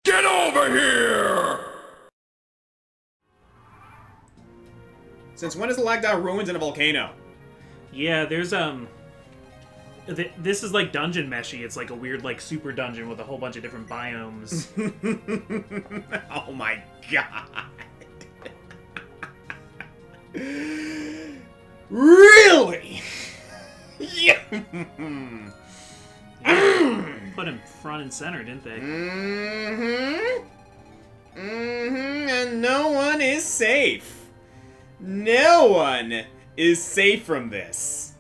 Get over here! Since when is the Lagdou ruins in a volcano? Yeah, there's this is like dungeon meshy. It's like a weird like super dungeon with a whole bunch of different biomes. Oh my god. Really? Yeah. Put him front and center, didn't they? And no one is safe. No one is safe from this.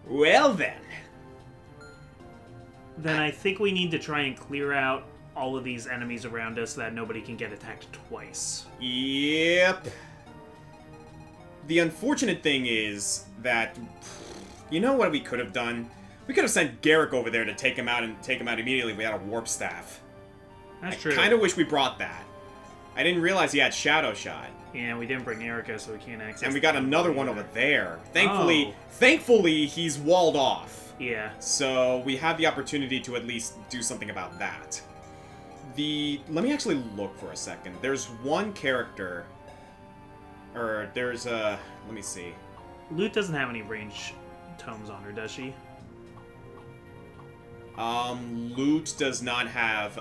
Well then. Then I think we need to try and clear out all of these enemies around us so that nobody can get attacked twice. Yep. The unfortunate thing is that, you know what we could have done? We could have sent Garrick over there to take him out immediately without a warp staff. That's true. I kind of wish we brought that. I didn't realize he had Shadow Shot. Yeah, we didn't bring Erica, so we can't access. And we got another one over there. Thankfully, Oh. thankfully he's walled off. Yeah. So we have the opportunity to at least do something about that. Let me actually look for a second. There's one character, or there's let me see. Lute doesn't have any range tomes on her, does she? Lute does not have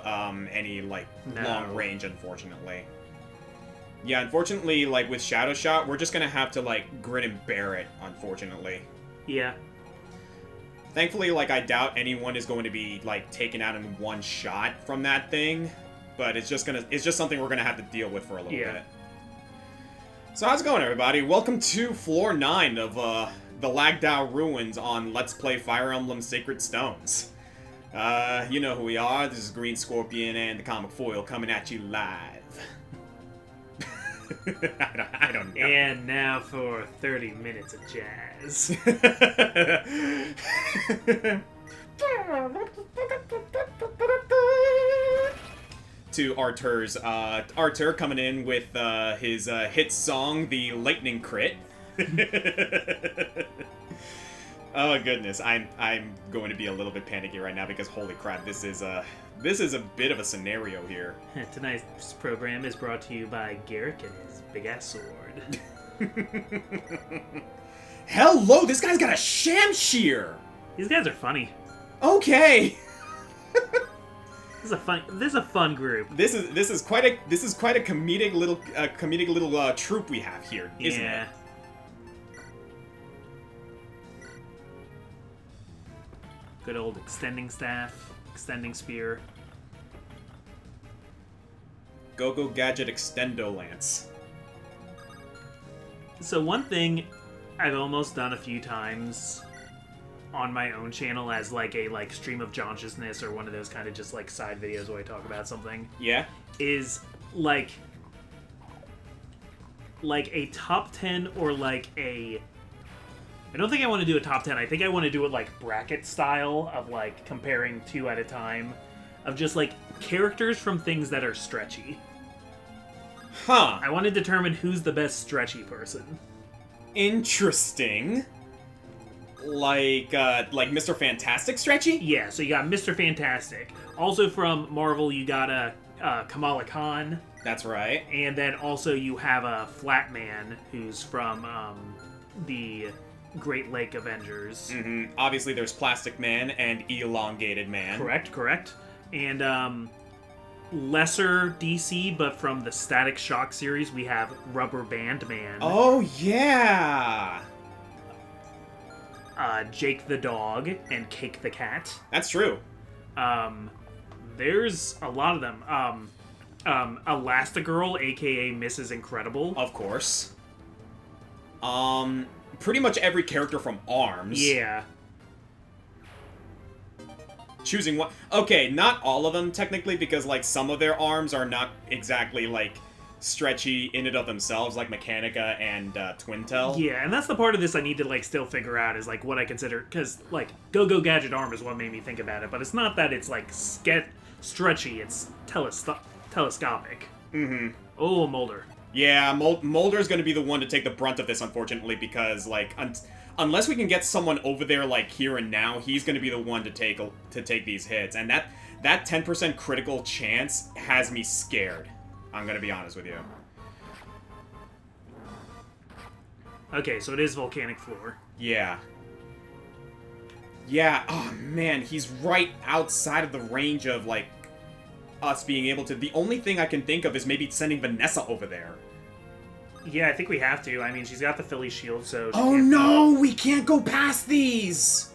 any like No. long range, unfortunately. Yeah, unfortunately, like with Shadow Shot, we're just gonna have to like grin and bear it, unfortunately. Yeah. Thankfully, like, I doubt anyone is going to be, like, taken out in one shot from that thing. But it's just something we're gonna have to deal with for a little bit. So how's it going, everybody? Welcome to Floor 9 of, the Lagdou Ruins on Let's Play Fire Emblem Sacred Stones. You know who we are. This is Green Scorpion and the ComicFoil coming at you live. I don't know. And now for 30 minutes of jazz. To Artur coming in with his hit song, the Lightning Crit. Oh goodness, I'm going to be a little bit panicky right now because holy crap, this is a bit of a scenario here. Tonight's program is brought to you by Garrick and his big-ass sword. Hello, this guy's got a Shamshir! These guys are funny. Okay. This is a fun group. This is quite a comedic little troop we have here, isn't Yeah. it? Good old extending staff, extending spear. Go-Go Gadget Extendo Lance. So one thing I've almost done a few times on my own channel as like a stream of consciousness or one of those kind of just like side videos where I talk about something Yeah? is like a top 10 or like a... I don't think I want to do a top 10. I think I want to do it like bracket style of like comparing two at a time of just like characters from things that are stretchy. Huh. I want to determine who's the best stretchy person. Interesting. Like Mr. Fantastic Stretchy? Yeah, so you got Mr. Fantastic. Also from Marvel, you got Kamala Khan. That's right. And then also you have a Flatman who's from the Great Lake Avengers. Mm-hmm. Obviously, there's Plastic Man and Elongated Man. Correct. And lesser DC, but from the Static Shock series, we have Rubber Band Man. Oh, yeah! Jake the Dog and Cake the Cat. That's true. There's a lot of them. Elastigirl, aka Mrs. Incredible. Of course. Pretty much every character from ARMS. Yeah. Choosing one. Okay, not all of them, technically, because, like, some of their arms are not exactly, like, stretchy in and of themselves, like Mechanica and Twintel. Yeah, and that's the part of this I need to, like, still figure out is, like, what I consider... Because, like, Go-Go Gadget Arm is what made me think about it, but it's not that it's, like, stretchy, it's telescopic. Mm-hmm. Oh, Mulder. Yeah, Mulder's gonna be the one to take the brunt of this, unfortunately, because, like, unless we can get someone over there, like, here and now, he's gonna be the one to take these hits, and that that 10% critical chance has me scared. I'm gonna be honest with you. Okay, so it is volcanic floor. Yeah. Yeah, oh man, he's right outside of the range of, like, us being able to... The only thing I can think of is maybe sending Vanessa over there. Yeah, I think we have to. I mean, she's got the Philly shield, so... Oh no, we can't go past these!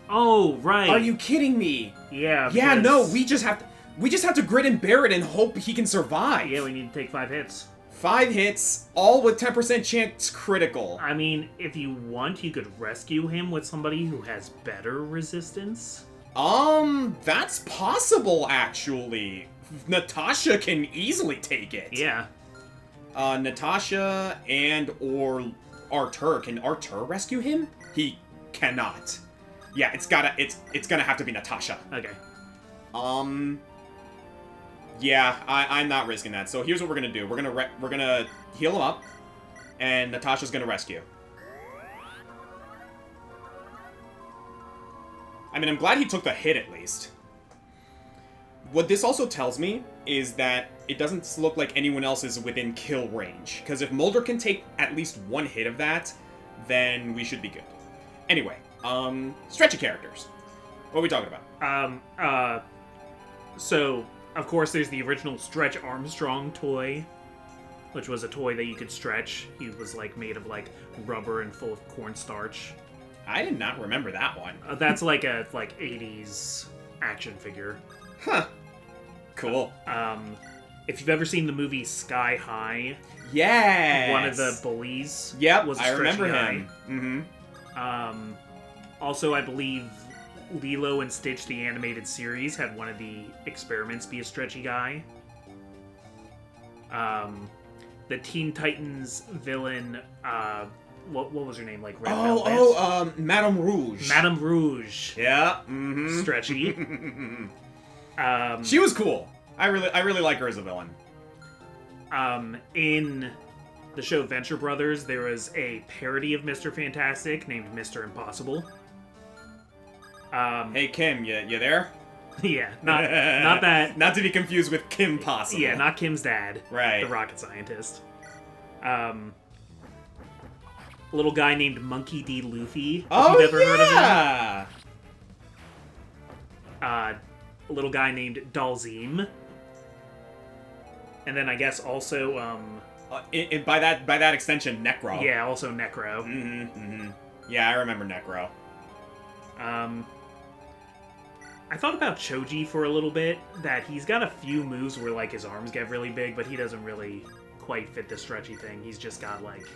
Oh, right. Are you kidding me? Yeah, Yeah, because... no, we just have to grit and bear it and hope he can survive. Yeah, we need to take 5 hits. 5 hits, all with 10% chance critical. I mean, if you want, you could rescue him with somebody who has better resistance. That's possible, actually. Natasha can easily take it. Yeah. Natasha or Artur. Can Artur rescue him? He cannot. Yeah, it's gonna have to be Natasha. Okay. Yeah, I'm not risking that. So here's what we're gonna do. We're gonna heal him up, and Natasha's gonna rescue. I mean, I'm glad he took the hit at least. What this also tells me is that it doesn't look like anyone else is within kill range. Because if Mulder can take at least 1 hit of that, then we should be good. Anyway, stretchy characters. What are we talking about? So, of course, there's the original Stretch Armstrong toy, which was a toy that you could stretch. He was, like, made of, like, rubber and full of cornstarch. I did not remember that one. That's like a, 80s action figure. Huh. Cool. If you've ever seen the movie Sky High... Yes! One of the bullies was a I remember stretchy him. guy. Mm-hmm. Also, I believe Lilo and Stitch, the animated series, had one of the experiments be a stretchy guy. The Teen Titans villain, what was her name? Like Red Velvet? Madame Rouge. Madame Rouge. Yeah. Mm-hmm. Stretchy. She was cool. I really like her as a villain. In the show Venture Brothers, there was a parody of Mr. Fantastic named Mr. Impossible. Hey Kim, you there? Yeah, not that. Not to be confused with Kim Possible. Yeah, not Kim's dad. Right. The rocket scientist. A little guy named Monkey D. Luffy. If you've ever heard of him. A little guy named Dalzim. And then I guess also, by that extension, Necro. Yeah, also Necro. Yeah, I remember Necro. I thought about Choji for a little bit, that he's got a few moves where, like, his arms get really big, but he doesn't really quite fit the stretchy thing. He's just got, like...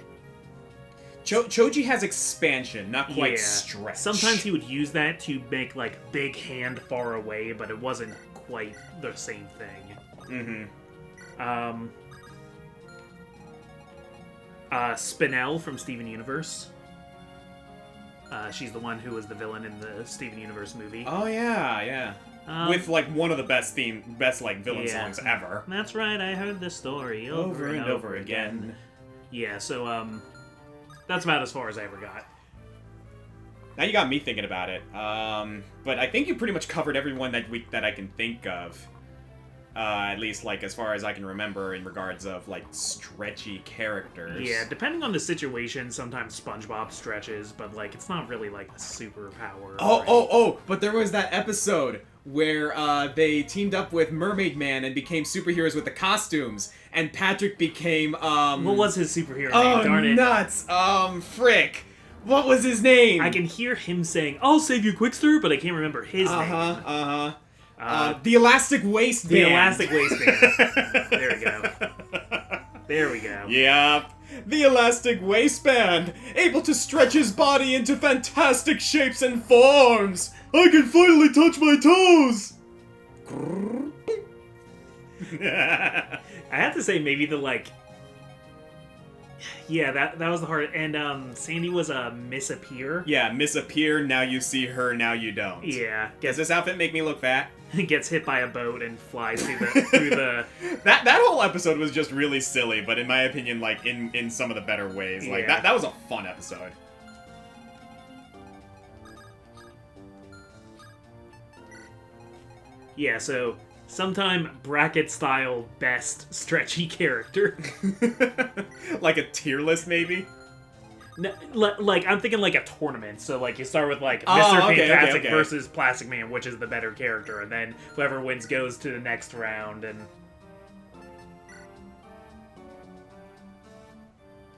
Choji has expansion, not quite stretch. Sometimes he would use that to make, like, big hand far away, but it wasn't quite the same thing. Spinel from Steven Universe. She's the one who was the villain in the Steven Universe movie. Oh yeah. With like one of the best villain songs ever. That's right, I heard this story over and over again. Yeah, so that's about as far as I ever got. Now you got me thinking about it. But I think you pretty much covered everyone that I can think of. At least, like, as far as I can remember in regards of, like, stretchy characters. Yeah, depending on the situation, sometimes SpongeBob stretches, but, like, it's not really, like, a superpower. But there was that episode where they teamed up with Mermaid Man and became superheroes with the costumes, and Patrick became, What was his superhero name? Darn it. Nuts! Frick! What was his name? I can hear him saying, "I'll save you, Quickster," but I can't remember his name. The Elastic Waistband. The Elastic Waistband. There we go. Yep. The Elastic Waistband. Able to stretch his body into fantastic shapes and forms. I can finally touch my toes. I have to say, maybe the, like... Yeah, that was the hard... And, Sandy was a Miss Appear. Yeah, Miss Appear, now you see her, now you don't. Yeah. Does this outfit make me look fat? Gets hit by a boat and flies through the... That whole episode was just really silly, but in my opinion, like, in some of the better ways. Like, that was a fun episode. Yeah, so sometime bracket-style best Stretchy character. Like a tier list, maybe? No, like, I'm thinking like a tournament. So, like, you start with, like, Oh, Mr. okay, Fantastic okay. versus Plastic Man, which is the better character. And then whoever wins goes to the next round, and...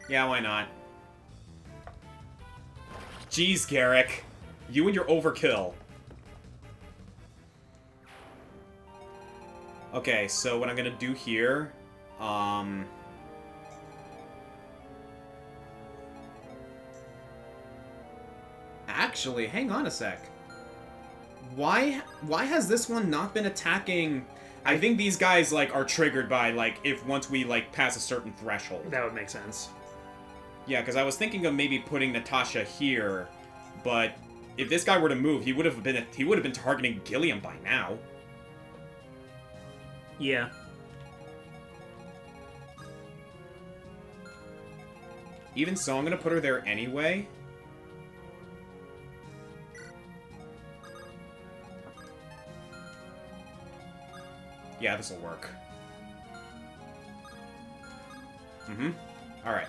Yeah, why not? Jeez, Garrick. You and your overkill. Okay, so what I'm gonna do here... Actually, hang on a sec. Why has this one not been attacking... I think these guys, like, are triggered by, like, if once we, like, pass a certain threshold. That would make sense. Yeah, because I was thinking of maybe putting Natasha here, but if this guy were to move, he would have been targeting Gilliam by now. Yeah. Even so, I'm gonna put her there anyway. Yeah, this'll work. Alright.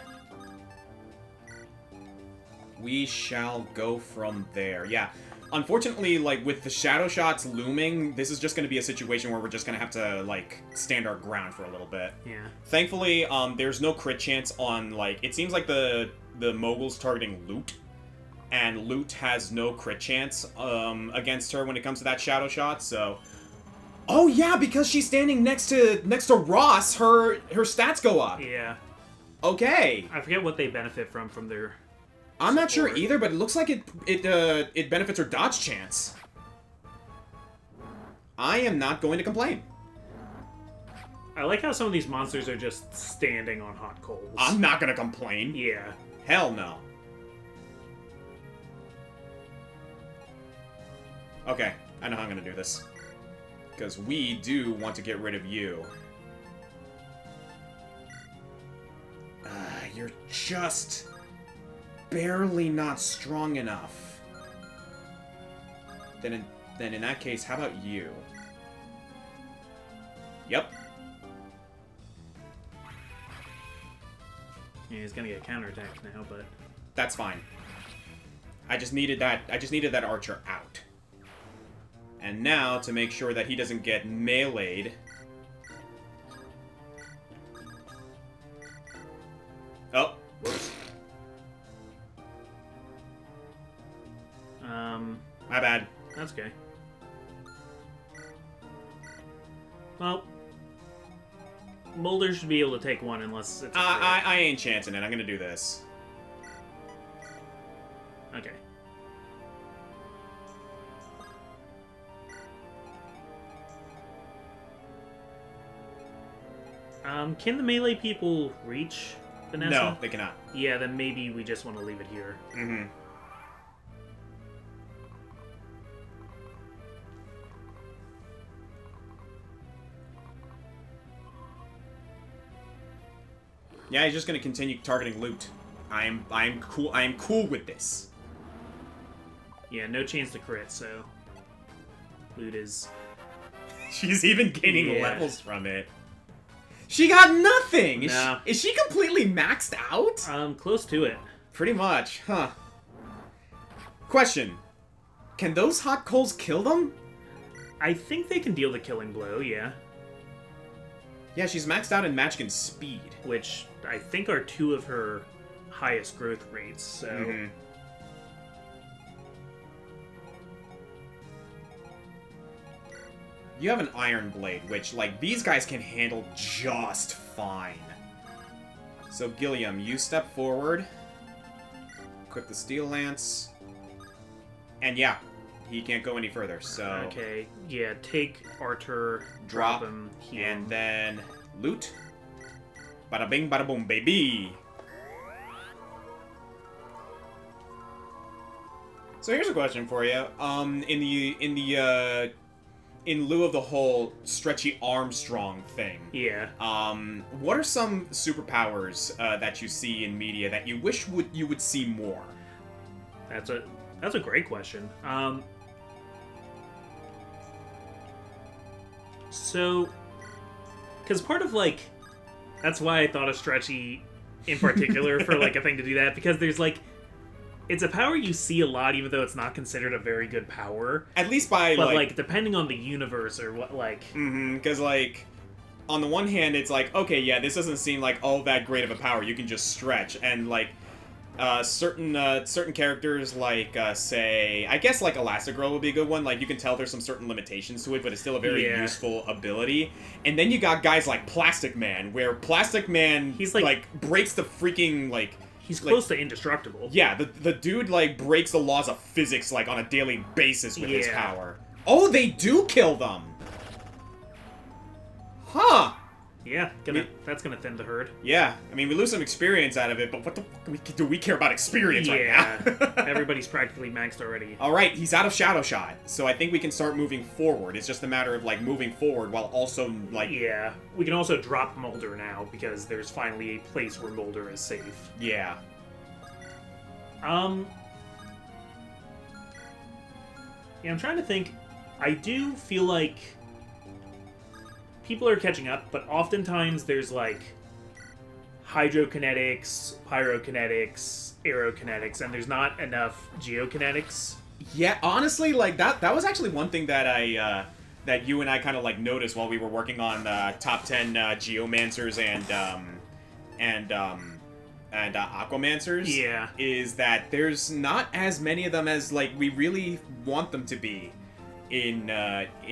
We shall go from there. Yeah. Unfortunately, like, with the shadow shots looming, this is just going to be a situation where we're just going to have to, like, stand our ground for a little bit. Yeah. Thankfully, there's no crit chance on, like... It seems like the mogul's targeting Loot, and Loot has no crit chance against her when it comes to that shadow shot, so... Oh, yeah, because she's standing next to Ross, her stats go up. Yeah. Okay. I forget what they benefit from their... I'm not sure either, but it looks like it benefits her dodge chance. I am not going to complain. I like how some of these monsters are just standing on hot coals. I'm not going to complain. Yeah. Hell no. Okay, I know how I'm going to do this. Because we do want to get rid of you. You're just... barely not strong enough. Then in that case, how about you? Yep. Yeah, he's gonna get counterattacked now, but That's fine. I just needed that archer out. And now, to make sure that he doesn't get meleeed... Oh, whoops. My bad. That's okay. Well, Mulder should be able to take one unless it's I ain't chancing it. I'm gonna do this. Okay. Can the melee people reach Vanessa? No, they cannot. Yeah, then maybe we just want to leave it here. Mm-hmm. Yeah, he's just gonna continue targeting Loot. I am cool with this. Yeah, no chance to crit, so Loot is... She's even gaining Yeah. levels from it. She got nothing! No. Is she completely maxed out? Close to it. Pretty much, huh. Question. Can those hot coals kill them? I think they can deal the killing blow, yeah. Yeah, she's maxed out in magic and speed. Which I think are two of her highest growth rates, so... Mm-hmm. You have an Iron Blade, which, like, these guys can handle just fine. So, Gilliam, you step forward. Equip the Steel Lance. And yeah, he can't go any further, so... Okay, yeah, take Arthur, Drop, drop him, heal and him. then Loot. Bada bing, bada boom, baby! So here's a question for you. In lieu of the whole Stretchy Armstrong thing, Yeah. what are some superpowers that you see in media that you wish you would see more? That's a great question. So, because part of, like, that's why I thought of Stretchy in particular for, like, a thing to do that, because there's, like, it's a power you see a lot, even though it's not considered a very good power. At least by, but, like depending on the universe or what, like... because, like, on the one hand, it's like, okay, yeah, this doesn't seem like all that great of a power. You can just stretch, and, like, certain characters, like, say, I guess, like, Elastigirl would be a good one. Like, you can tell there's some certain limitations to it, but it's still a very useful ability. And then you got guys like Plastic Man, where Plastic Man, he's like breaks the freaking, like... He's close to indestructible. Yeah, the dude, like, breaks the laws of physics, like, on a daily basis with his power. Oh, they do kill them! Huh! Yeah, that's gonna thin the herd. Yeah, I mean, we lose some experience out of it, but what the fuck do we care about experience right now? Everybody's practically maxed already. Alright, he's out of Shadow Shot, so I think we can start moving forward. It's just a matter of, like, moving forward while also, like... Yeah, we can also drop Mulder now, because there's finally a place where Mulder is safe. Yeah. Yeah, I'm trying to think. I do feel like... people are catching up, but oftentimes there's, like, hydrokinetics, pyrokinetics, aerokinetics, and there's not enough geokinetics. Yeah, honestly, like, that was actually one thing that I, that you and I kind of, like, noticed while we were working on, top 10, Geomancers and Aquamancers. Yeah. Is that there's not as many of them as, like, we really want them to be. In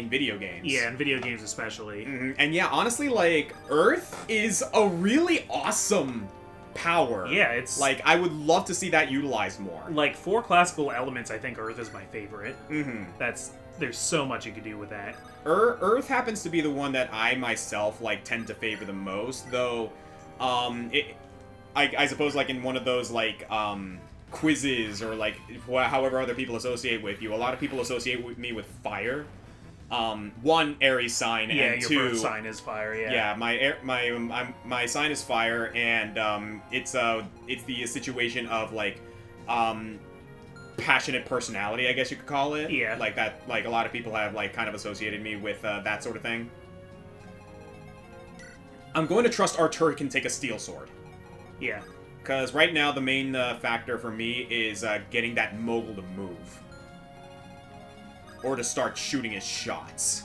video games. Yeah, in video games especially. And yeah, honestly, like, Earth is a really awesome power. Yeah, it's... like, I would love to see that utilized more. Like, for classical elements, I think Earth is my favorite. There's so much you could do with that. Earth happens to be the one that I, myself, like, tend to favor the most, though, I suppose, like, in one of those, like, quizzes or like however other people associate with you. A lot of people associate with me with fire. One, Aries sign, and two, your birth sign is fire. Yeah, my sign is fire, and it's the situation of like passionate personality, I guess you could call it. Yeah, like that. Like a lot of people have like kind of associated me with that sort of thing. I'm going to trust Artur can take a steel sword. Yeah. Because right now, the main factor for me is getting that mogul to move. Or to start shooting his shots.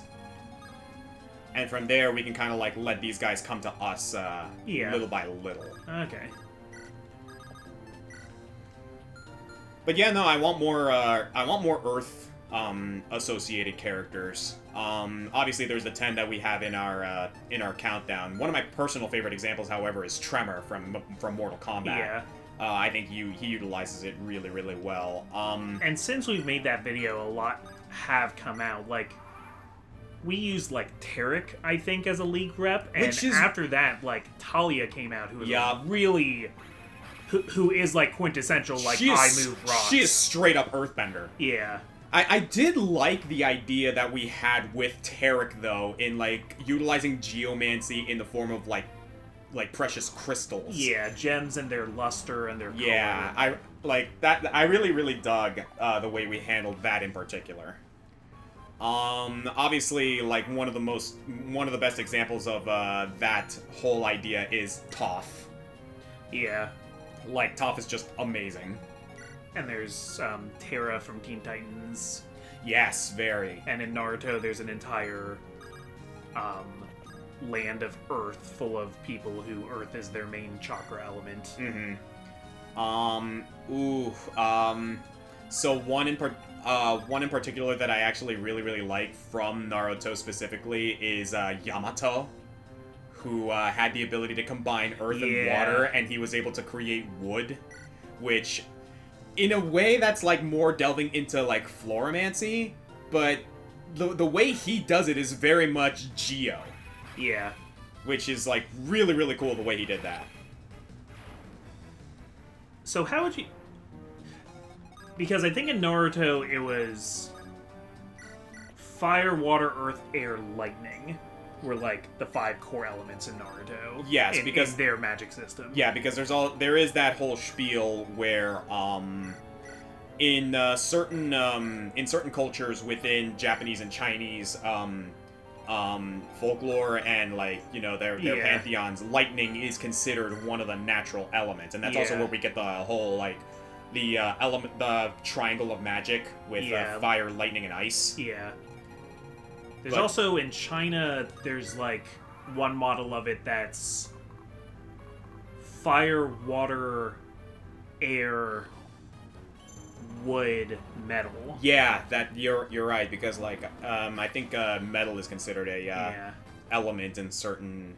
And from there, we can kind of, like, let these guys come to us little by little. Okay. But yeah, no, I want more Earth associated characters. Obviously, there's the 10 that we have in our countdown. One of my personal favorite examples, however, is Tremor from Mortal Kombat. Yeah. I think he utilizes it really, really well. And since we've made that video, a lot have come out. Like, we used, like, Tarek, I think, as a league rep. And after that, like, Talia came out, who was really... Who is, like, quintessential, like, I move rocks. She is straight up Earthbender. Yeah. I did like the idea that we had with Tarek, though, in, like, utilizing Geomancy in the form of, like precious crystals. Yeah, gems and their luster and their color. Yeah, I really, really dug the way we handled that in particular. Obviously, like, one of the best examples of that whole idea is Toph. Yeah. Like, Toph is just amazing. And there's Terra from Teen Titans. Yes, very. And in Naruto, there's an entire land of Earth full of people who Earth is their main chakra element. So one in particular that I actually really, really like from Naruto specifically is Yamato, who had the ability to combine earth and water, and he was able to create wood, which, in a way, that's like more delving into like Floromancy, but the way he does it is very much Geo. Yeah. Which is like really, really cool the way he did that. So how would you... Because I think in Naruto it was fire, water, earth, air, lightning were like the 5 core elements in Naruto. Yes, because in their magic system. Yeah, because there is that whole spiel where in certain cultures within Japanese and Chinese, folklore and like their pantheons, lightning is considered one of the natural elements, and that's also where we get the whole like the triangle of magic with fire, lightning, and ice. Yeah. There's also in China, there's like one model of it that's fire, water, air, wood, metal. Yeah, that you're right, because like I think metal is considered a element in certain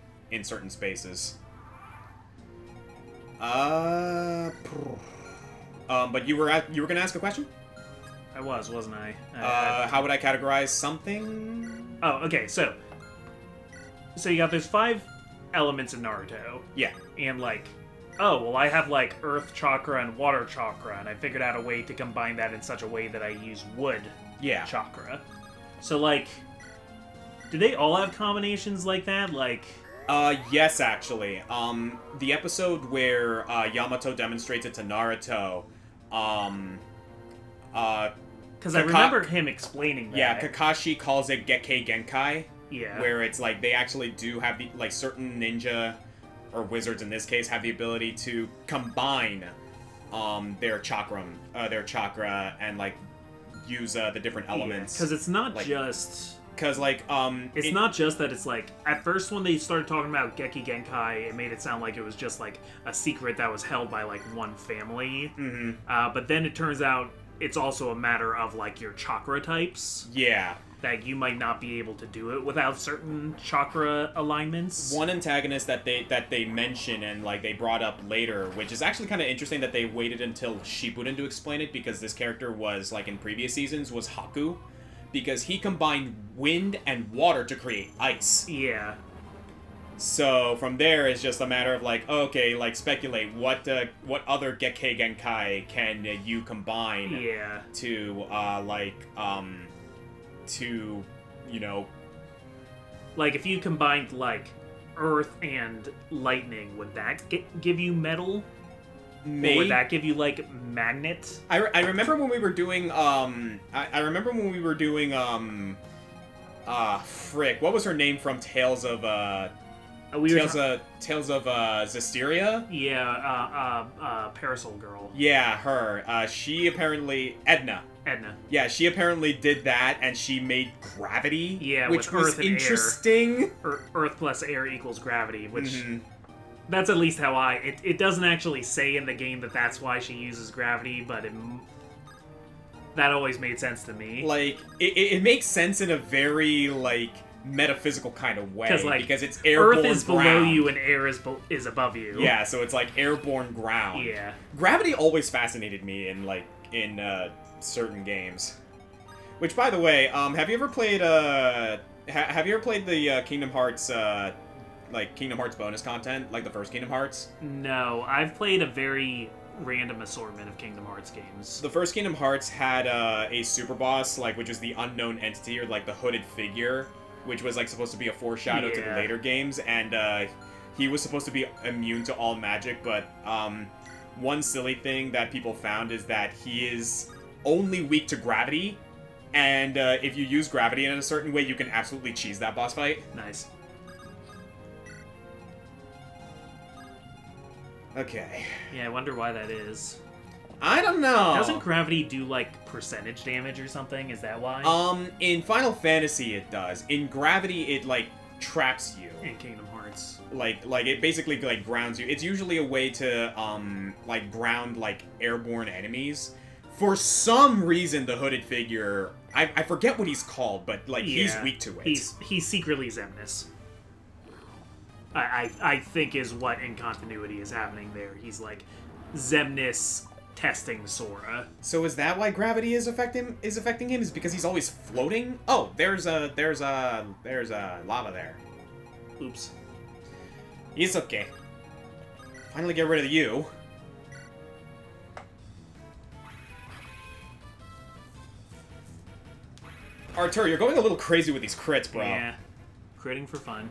spaces. But you were gonna ask a question? I wasn't I? How would I categorize something? Oh, okay. So you got there's 5 elements in Naruto. Yeah. And like, oh well, I have like Earth chakra and Water chakra, and I figured out a way to combine that in such a way that I use Wood chakra. So like, do they all have combinations like that? Like. Yes, actually. The episode where Yamato demonstrates it to Naruto, because I remember him explaining that. Yeah, Kakashi calls it Gekkei Genkai. Yeah. Where it's like they actually do have the like certain ninja or wizards in this case have the ability to combine their chakra and like use the different elements. Because it's not like, just. Because, like, it's not just that it's, like, at first when they started talking about Gekkei Genkai, it made it sound like it was just, like, a secret that was held by, like, one family. Mm-hmm. But then it turns out it's also a matter of, like, your chakra types. Yeah. That you might not be able to do it without certain chakra alignments. One antagonist that they mention and, like, they brought up later, which is actually kind of interesting that they waited until Shippuden to explain it, because this character was, like, in previous seasons, was Haku. Because he combined wind and water to create ice. Yeah. So from there, it's just a matter of like, okay, like speculate what other Gekkei Genkai can you combine? Yeah. To like if you combined like earth and lightning, would that give you metal? Or would that give you like magnet? I remember when we were doing frick, what was her name from Tales of Zestiria? Yeah, Parasol Girl. Yeah, her. She apparently Edna. Yeah, she apparently did that, and she made gravity. Yeah, which with was earth and interesting. Air. Earth plus air equals gravity, which. That's at least how it doesn't actually say in the game that that's why she uses gravity, but that always made sense to me. Like, it makes sense in a very, like, metaphysical kind of way. Like, because it's airborne Earth is ground. below you and air is above you. Yeah, so it's like airborne ground. Yeah. Gravity always fascinated me in, like, in certain games. Which, by the way, have you ever played the Kingdom Hearts Kingdom Hearts bonus content, like the first Kingdom Hearts? No, I've played a very random assortment of Kingdom Hearts games. The first Kingdom Hearts had a super boss, like, which was the unknown entity, or like the hooded figure, which was like supposed to be a foreshadow to the later games, and he was supposed to be immune to all magic, but one silly thing that people found is that he is only weak to gravity, and if you use gravity in a certain way, you can absolutely cheese that boss fight. Nice. Okay. Yeah, I wonder why that is. I don't know. Doesn't gravity do, like, percentage damage or something? Is that why? In Final Fantasy it does. In Gravity, it, like, traps you. In Kingdom Hearts. Like, it basically, like, grounds you. It's usually a way to, like, ground, like, airborne enemies. For some reason, the hooded figure... I forget what he's called, but, like, he's weak to it. He's secretly Xemnas. I think is what in continuity is happening there. He's like Xemnas testing Sora. So is that why gravity is affecting him? Is because he's always floating? Oh, there's a lava there. Oops. It's okay. Finally get rid of you. Artur, you're going a little crazy with these crits, bro. Yeah. Critting for fun.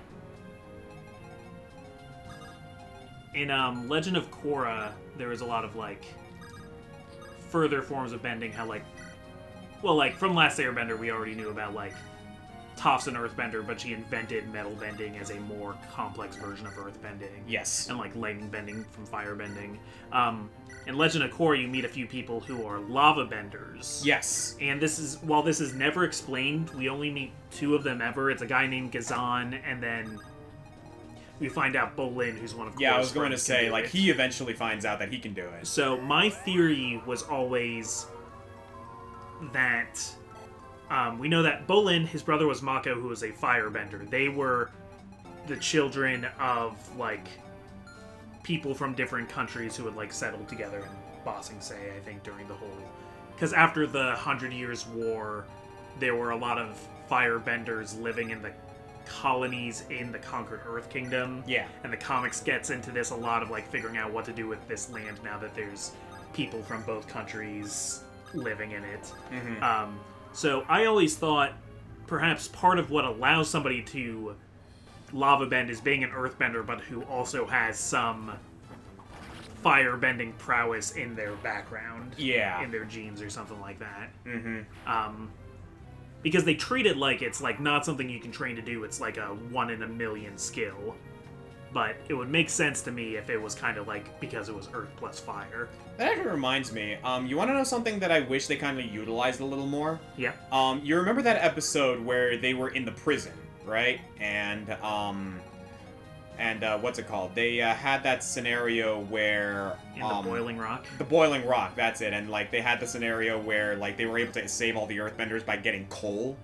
In Legend of Korra, there was a lot of, like, further forms of bending, how, like... Well, like, from Last Airbender, we already knew about, like, Toph's an earthbender, but she invented metal bending as a more complex version of earthbending. Yes. And, like, lightning bending from firebending. In Legend of Korra, you meet a few people who are lava benders. Yes. And while this is never explained, we only meet 2 of them ever. It's a guy named Gazan, and then we find out Bolin, who's one of Korra's Yeah, I was going to friends, say, can do like, it. he eventually finds out that he can do it. So my theory was always that we know that Bolin, his brother was Mako, who was a firebender. They were the children of, like, people from different countries who had, like, settled together in Bossing Say, I think, during the whole... Because after the 100 Years' War, there were a lot of firebenders living in the colonies in the conquered Earth Kingdom. Yeah. And the comics gets into this a lot of, like, figuring out what to do with this land now that there's people from both countries living in it. Mm-hmm. So I always thought perhaps part of what allows somebody to lava bend is being an earthbender, but who also has some firebending prowess in their background. Yeah. In their genes or something like that. Mm-hmm. Because they treat it like it's like not something you can train to do, it's like a 1 in a million skill. But it would make sense to me if it was kind of like because it was earth plus fire. That actually reminds me, you want to know something that I wish they kind of utilized a little more? Yeah. You remember that episode where they were in the prison, right? And what's it called? They had that scenario where... In the Boiling Rock? The Boiling Rock, that's it. And, like, they had the scenario where, like, they were able to save all the Earthbenders by getting coal.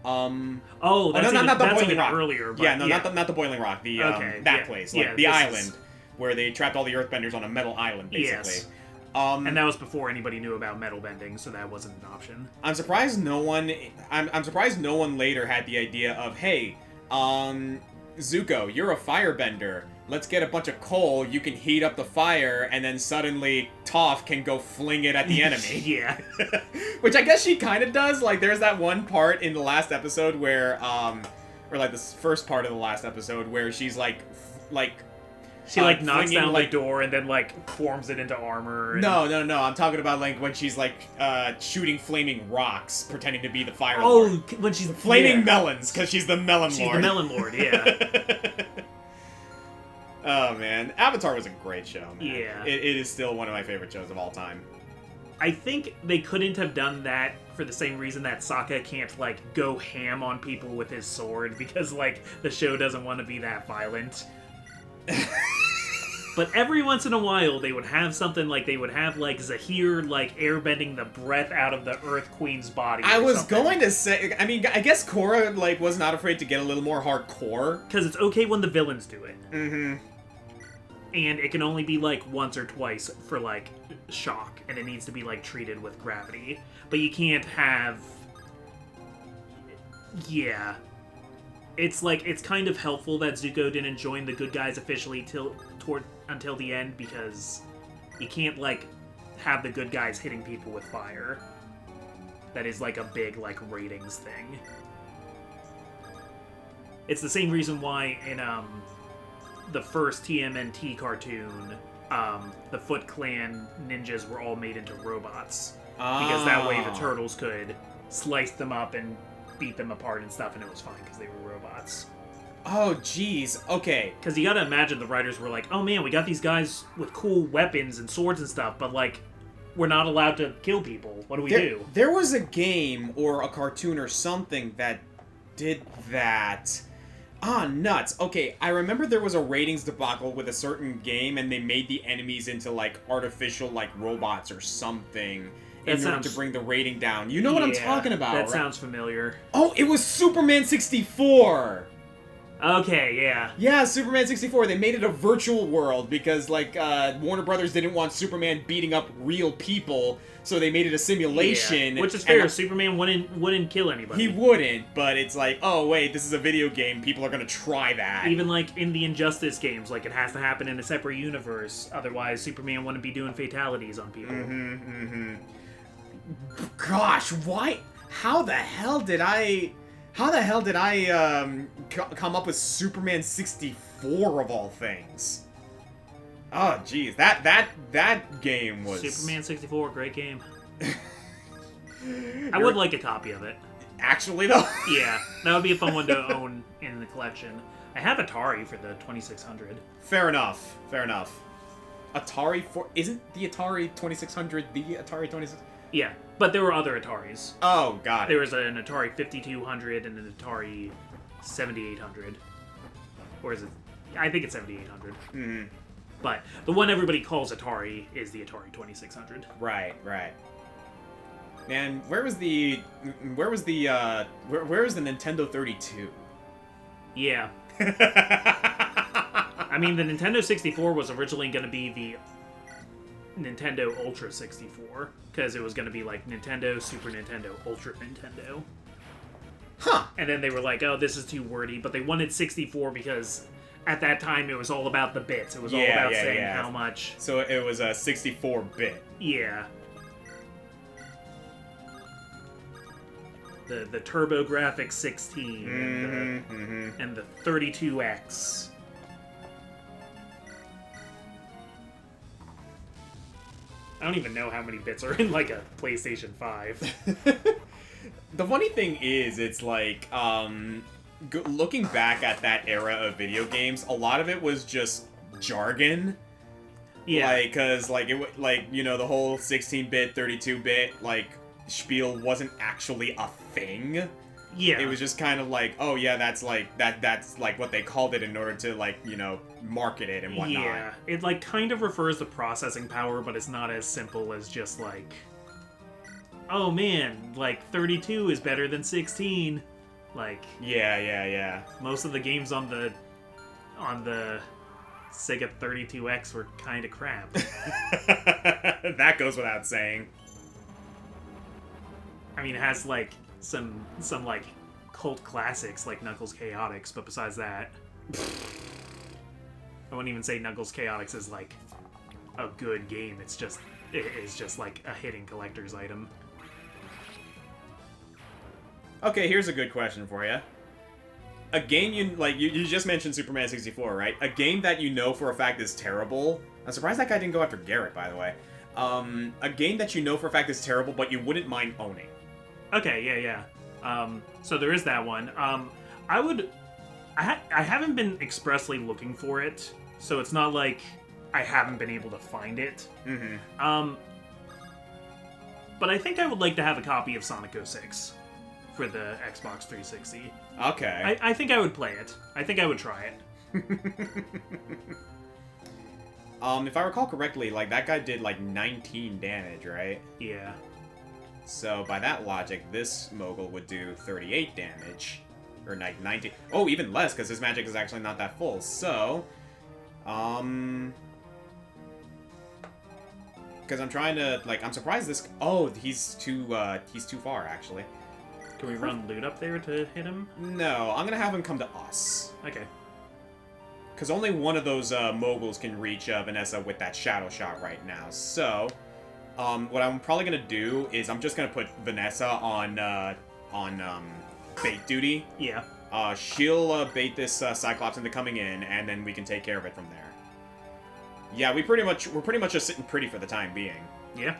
That's not the that's Boiling Rock. Earlier. But Yeah, no, yeah. Not the Boiling Rock. The that place, like the island where they trapped all the Earthbenders on a metal island, basically. Yes. And that was before anybody knew about metal bending, so that wasn't an option. I'm surprised no one. I'm surprised no one later had the idea of, hey, Zuko, you're a firebender. Let's get a bunch of coal. You can heat up the fire, and then suddenly Toph can go fling it at the enemy. Yeah. Which I guess she kind of does. Like, there's that one part in the last episode where, or like this first part of the last episode where she's like. She, like, knocks down like, the door and then, like, forms it into armor. And... No. I'm talking about, like, when she's, like, shooting flaming rocks, pretending to be the Fire Lord. Lord. When she's... Flaming melons, because she's the Melon Lord. She's the Melon Lord, yeah. Oh, man. Avatar was a great show, man. Yeah. It is still one of my favorite shows of all time. I think they couldn't have done that for the same reason that Sokka can't, like, go ham on people with his sword, because, like, the show doesn't want to be that violent. But every once in a while, they would have something like Zahir, like, airbending the breath out of the Earth Queen's body. I was going to say, I mean, I guess Korra, like, was not afraid to get a little more hardcore. Because it's okay when the villains do it. Mm-hmm. And it can only be, like, once or twice for, like, shock. And it needs to be, like, treated with gravity. But you can't have... Yeah. It's, like, it's kind of helpful that Zuko didn't join the good guys officially until the end, because you can't, like, have the good guys hitting people with fire. That is, like, a big, like, ratings thing. It's the same reason why in, the first TMNT cartoon, the Foot Clan ninjas were all made into robots. Because that way the turtles could slice them up and beat them apart and stuff, and it was fine because they were robots. Oh, jeez. Okay. Because you gotta imagine the writers were like, oh man, we got these guys with cool weapons and swords and stuff, but, like, we're not allowed to kill people. What do we do? There was a game or a cartoon or something that did that. Ah, nuts. Okay, I remember there was a ratings debacle with a certain game, and they made the enemies into, like, artificial, like, robots or something in order to bring the rating down. You know what I'm talking about, That right? sounds familiar. Oh, it was Superman 64! Okay, yeah. Yeah, Superman 64. They made it a virtual world because, like, Warner Brothers didn't want Superman beating up real people, so they made it a simulation. Yeah. Which is fair. Superman wouldn't kill anybody. He wouldn't, but it's like, oh, wait, this is a video game. People are going to try that. Even, like, in the Injustice games, like, it has to happen in a separate universe. Otherwise, Superman wouldn't be doing fatalities on people. Gosh, why? How the hell did I come up with Superman 64 of all things? Oh, jeez, that game was... Superman 64, great game. I would like a copy of it. Actually, though? Yeah, that would be a fun one to own in the collection. I have Atari for the 2600. Fair enough. Fair enough. Atari 4... Isn't the Atari 2600 the Atari 2600? Yeah, but there were other Ataris. Oh, got it. There was an Atari 5200 and an Atari 7800. Or is it... I think it's 7800. Mm-hmm. But the one everybody calls Atari is the Atari 2600. Right, right. Man, where was the Nintendo 32? Yeah. I mean, the Nintendo 64 was originally going to be the Nintendo Ultra 64, because it was going to be like Nintendo, Super Nintendo, Ultra Nintendo. Huh. And then they were like, oh, this is too wordy, but they wanted 64 because at that time it was all about the bits. It was all about saying how much. So it was a 64-bit. Yeah. The TurboGrafx 16 and the 32X. I don't even know how many bits are in like a PlayStation 5. The funny thing is, it's like, looking back at that era of video games, a lot of it was just jargon. Yeah. Like, cause like the whole 16-bit, 32-bit like spiel wasn't actually a thing. Yeah. It was just kind of like, oh yeah, that's like that's like what they called it in order to like, market it and whatnot. Yeah. It like kind of refers to processing power, but it's not as simple as just like, oh man, like 32 is better than 16. Like, yeah. most of the games on the Sega 32X were kind of crap. That goes without saying. I mean, it has like some like cult classics like Knuckles Chaotix, but besides that, I wouldn't even say Knuckles Chaotix is like a good game. It's just like a hidden collector's item. Okay, here's a good question for you. A game you just mentioned Superman 64, right? A game that you know for a fact is terrible. I'm surprised that guy didn't go after Garrett, by the way. A game that you know for a fact is terrible, but you wouldn't mind owning. Okay, yeah. So there is that one. I haven't been expressly looking for it, so it's not like I haven't been able to find it. Mm-hmm. But I think I would like to have a copy of Sonic 06 for the Xbox 360. Okay. I think I would play it. I think I would try it. If I recall correctly, like, that guy did, like, 19 damage, right? Yeah. So, by that logic, this mogul would do 38 damage. Or, like, 19... Oh, even less, because his magic is actually not that full. So, because I'm trying to, like, I'm surprised this... Oh, he's too far, actually. Can we run loot up there to hit him? No, I'm gonna have him come to us. Okay. Because only one of those moguls can reach Vanessa with that shadow shot right now. So, what I'm probably gonna do is I'm just gonna put Vanessa on bait duty. Yeah. She'll bait this Cyclops into coming in, and then we can take care of it from there. Yeah, we're pretty much just sitting pretty for the time being. Yeah.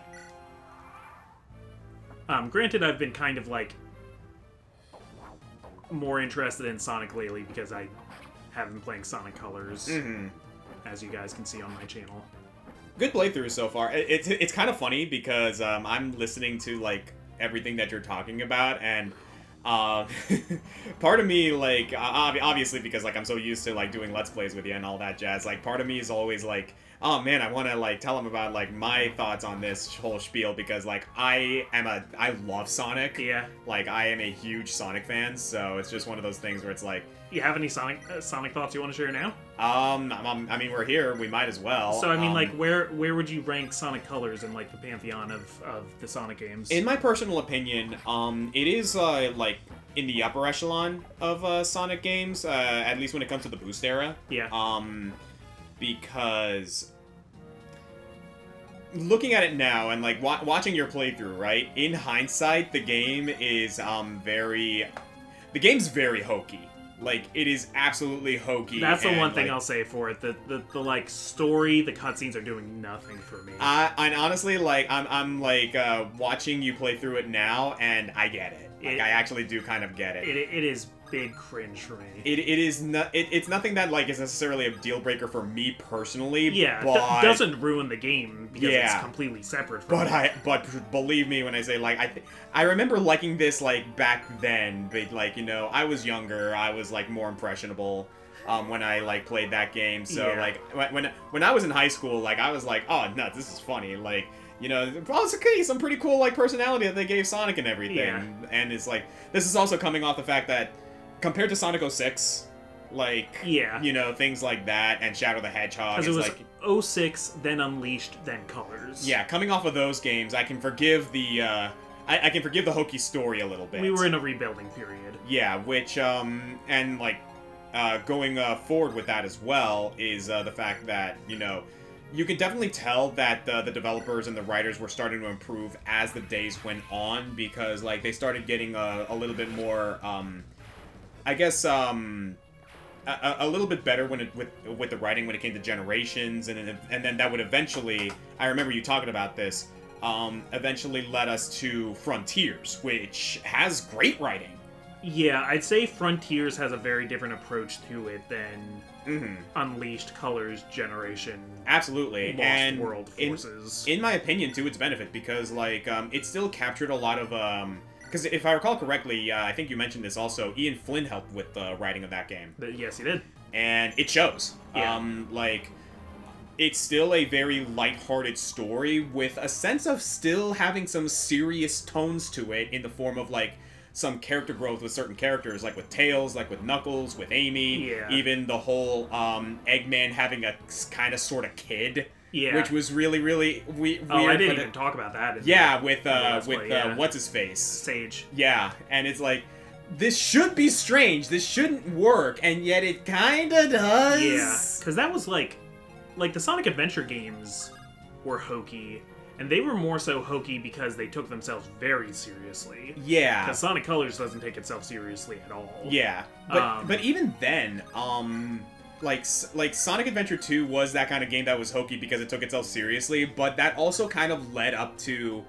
Granted, I've been kind of like more interested in Sonic lately because I have been playing Sonic Colors, as you guys can see on my channel. Good playthrough so far. It's kind of funny because I'm listening to like everything that you're talking about, and part of me, like, obviously because like I'm so used to like doing Let's Plays with you and all that jazz, like part of me is always like, oh man, I want to like tell him about like my thoughts on this whole spiel because like I love Sonic. Yeah. Like I am a huge Sonic fan, so it's just one of those things where it's like, you have any Sonic thoughts you want to share now? I mean, we're here, we might as well. So I mean, like, where would you rank Sonic Colors in like the pantheon of the Sonic games? In my personal opinion, it is like in the upper echelon of Sonic games, at least when it comes to the Boost era. Yeah. Because looking at it now and like watching your playthrough, right? In hindsight, the game is the game's very hokey. Like, it is absolutely hokey. That's the one thing like, I'll say for it. The like story, the cutscenes are doing nothing for me. And honestly, like, I'm like watching you play through it now, and I get it. Like, I actually do kind of get it. It is big cringe for me. It is not. It's nothing that like is necessarily a deal breaker for me personally. Yeah, but doesn't ruin the game because it's completely separate from it. But believe me when I say like I remember liking this like back then, but like, you know, I was younger, I was like more impressionable when I like played that game. So like when I was in high school, like I was like, oh no, this is funny. Like, you know, it's okay, some pretty cool like personality that they gave Sonic and everything. Yeah. And it's like this is also coming off the fact that compared to Sonic 06, like, you know, things like that, and Shadow the Hedgehog. Because it was like, 06, then Unleashed, then Colors. Yeah, coming off of those games, I can forgive the I can forgive the hokey story a little bit. We were in a rebuilding period. Yeah, which and like going forward with that as well is the fact that, you know, you can definitely tell that the developers and the writers were starting to improve as the days went on, because like they started getting a little bit more I guess a little bit better when with the writing when it came to Generations, and then that would eventually, I remember you talking about this, eventually led us to Frontiers, which has great writing. Yeah, I'd say Frontiers has a very different approach to it than Unleashed, Colors, Generation. Absolutely. Lost and World Forces. In my opinion, to its benefit, because like it still captured a lot of because if I recall correctly, I think you mentioned this also, Ian Flynn helped with the writing of that game. Yes, he did. And it shows. Yeah. Like, it's still a very lighthearted story with a sense of still having some serious tones to it in the form of, like, some character growth with certain characters, like with Tails, like with Knuckles, with Amy, even the whole Eggman having a kind of sort of kid. Yeah. Which was really, really weird. Oh, I didn't even talk about that. Yeah, with what's his face? Sage. Yeah, and it's like, this should be strange. This shouldn't work, and yet it kind of does. Yeah, because that was like the Sonic Adventure games were hokey, and they were more so hokey because they took themselves very seriously. Yeah. Because Sonic Colors doesn't take itself seriously at all. Yeah, but even then, like Sonic Adventure 2 was that kind of game that was hokey because it took itself seriously, but that also kind of led up to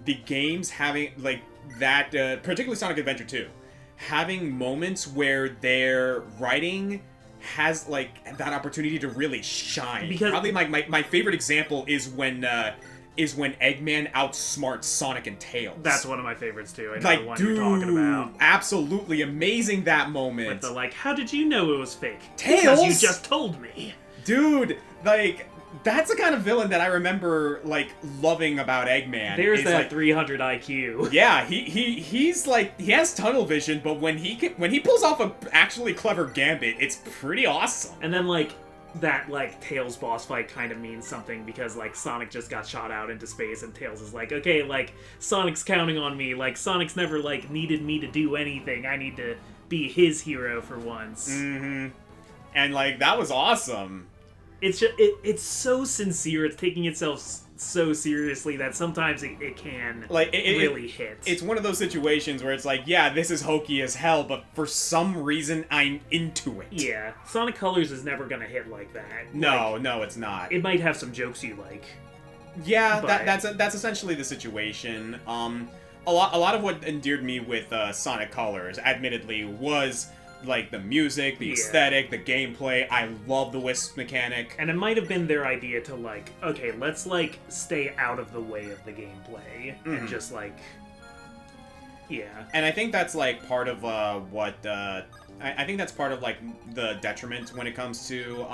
the games having, like, that, particularly Sonic Adventure 2, having moments where their writing has, like, that opportunity to really shine. Because probably my favorite example is when Eggman outsmarts Sonic and Tails. That's one of my favorites too. I know like, the one dude, you're talking about. Absolutely amazing, that moment. With the like, how did you know it was fake? Tails? Because you just told me. Dude, like, that's the kind of villain that I remember, like, loving about Eggman. There's that like, 300 IQ. Yeah, he's like, he has tunnel vision, but when he pulls off a actually clever gambit, it's pretty awesome. And then like that like Tails boss fight kind of means something because like Sonic just got shot out into space and Tails is like, okay, like Sonic's counting on me. Like Sonic's never like needed me to do anything. I need to be his hero for once. Mm-hmm. And like that was awesome. It's just it's so sincere. It's taking itself so seriously that sometimes it can like really hit. It's one of those situations where it's like, yeah, this is hokey as hell, but for some reason I'm into it. Yeah, Sonic Colors is never gonna hit like that. No, like, no, it's not. It might have some jokes you like. Yeah, but that's essentially the situation. A lot of what endeared me with Sonic Colors, admittedly, was like the music, the aesthetic, the gameplay. I love the wisp mechanic. And it might have been their idea to like, okay, let's like stay out of the way of the gameplay and just like, yeah. And I think that's like part of what I think that's part of like the detriment when it comes to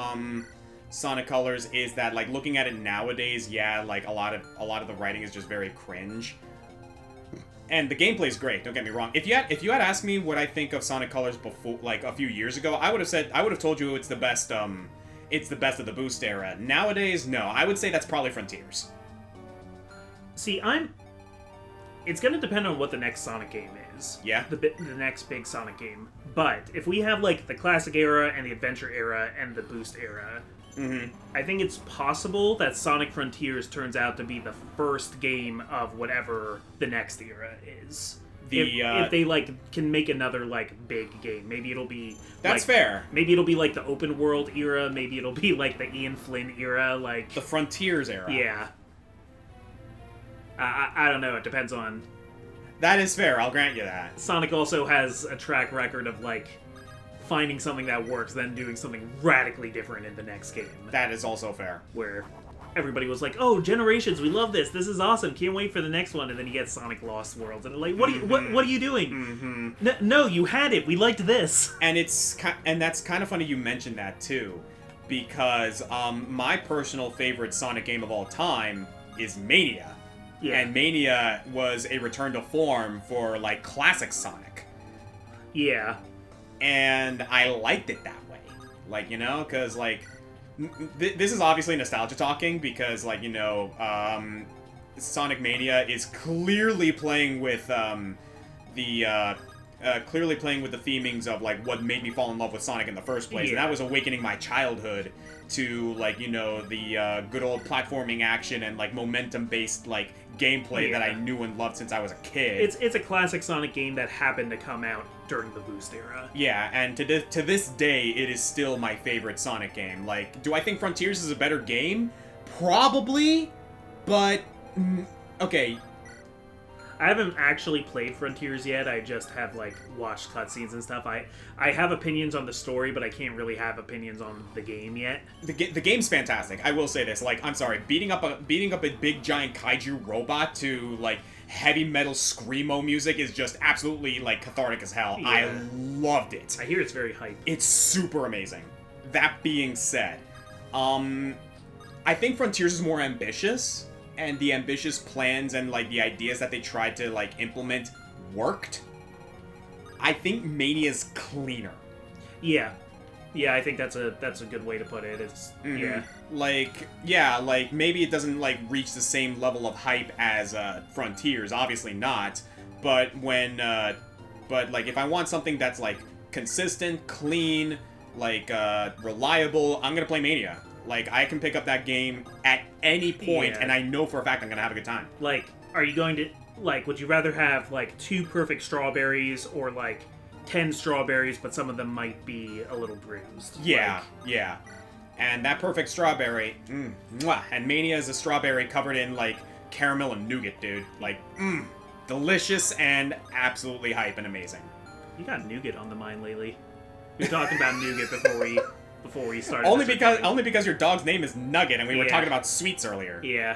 Sonic Colors is that like looking at it nowadays, yeah, like a lot of the writing is just very cringe. And the gameplay is great, don't get me wrong. If you had asked me what I think of Sonic Colors before, like a few years ago, I would have told you it's the best of the Boost era. Nowadays, no. I would say that's probably Frontiers. See, it's gonna depend on what the next Sonic game is. Yeah. The next big Sonic game. But if we have like the classic era and the adventure era and the Boost era, I think it's possible that Sonic Frontiers turns out to be the first game of whatever the next era is. if they like can make another like big game, maybe it'll be that's like, fair. Maybe it'll be like the open world era. Maybe it'll be like the Ian Flynn era, like the Frontiers era. Yeah. I don't know. It depends on. That is fair. I'll grant you that. Sonic also has a track record of like finding something that works, then doing something radically different in the next game. That is also fair. Where everybody was like, "Oh, Generations, we love this. This is awesome. Can't wait for the next one." And then you get Sonic Lost Worlds, and like, what are you doing? No, you had it. We liked this. And that's kind of funny you mentioned that too, because my personal favorite Sonic game of all time is Mania. Yeah. And Mania was a return to form for like classic Sonic. Yeah. And I liked it that way, like, you know, because like. This is obviously nostalgia talking because, like, you know, Sonic Mania is clearly playing with the themings of like what made me fall in love with Sonic in the first place, and that was awakening my childhood to, like, you know, the good old platforming action and like momentum-based like gameplay that I knew and loved since I was a kid. It's a classic Sonic game that happened to come out during the Boost era. Yeah, and to this day, it is still my favorite Sonic game. Like, do I think Frontiers is a better game? Probably, but okay. I haven't actually played Frontiers yet. I just have like watched cutscenes and stuff. I have opinions on the story, but I can't really have opinions on the game yet. The game's fantastic. I will say this. Like, I'm sorry, beating up a big giant kaiju robot to like heavy metal screamo music is just absolutely like cathartic as hell. Yeah. I loved it. I hear it's very hype. It's super amazing. That being said, I think Frontiers is more ambitious. And the ambitious plans and, like, the ideas that they tried to, like, implement worked. I think Mania's cleaner. Yeah. Yeah, I think that's a good way to put it. It's, like, maybe it doesn't, like, reach the same level of hype as, Frontiers. Obviously not. But like, if I want something that's, like, consistent, clean, like, reliable, I'm gonna play Mania. Like, I can pick up that game at any point, and I know for a fact I'm gonna have a good time. Like, are you going to, like, would you rather have, like, 2 perfect strawberries or, like, 10 strawberries, but some of them might be a little bruised? Yeah, yeah. And that perfect strawberry, mwah. And Mania is a strawberry covered in, like, caramel and nougat, dude. Like, delicious and absolutely hype and amazing. You got nougat on the mind lately. We were talking about nougat before we started. Only because your dog's name is Nugget, and we were talking about sweets earlier. Yeah.